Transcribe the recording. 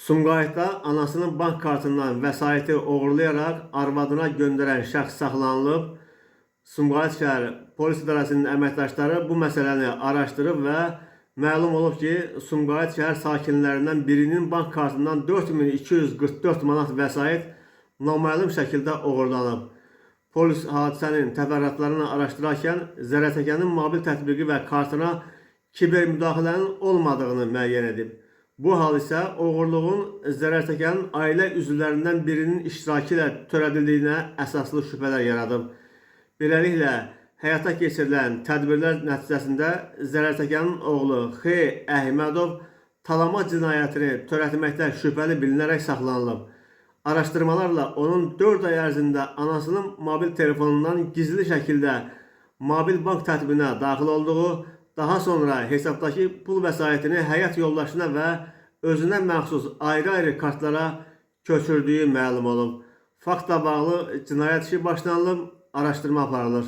Sumqayıtda anasının bank kartından vəsaiti oğurlayaraq arvadına göndərən şəxs saxlanılıb. Sumqayıt şəhər polis idarəsinin əməkdaşları bu məsələni araşdırıb və məlum olub ki, Sumqayıt şəhər sakinlərindən birinin bank kartından 4244 manat vəsait naməlum şəkildə oğurlanıb. Polis hadisənin təfərrüatlarını araşdırarkən zərərçəkənin mobil tətbiqi və kartına kiber müdaxilənin olmadığını müəyyən edib. Bu hal isə oğurluğun zərərçəkənin ailə üzvlərindən birinin iştirakı ilə törədildiyinə əsaslı şübhələr yaradıb. Beləliklə, həyata keçirilən tədbirlər nəticəsində zərərçəkənin oğlu X. Əhmədov talama cinayətini törətməkdə şübhəli bilinərək saxlanılıb. Araşdırmalarla onun 4 ay ərzində anasının mobil telefonundan gizli şəkildə mobil bank tətbiqinə daxil olduğu, daha sonra hesabdakı pul vəsaitini həyat yoldaşına və özünə məxsus ayrı-ayrı kartlara köçürdüyü məlum olub. Faktla bağlı cinayət işi başlanılıb, araşdırma aparılır.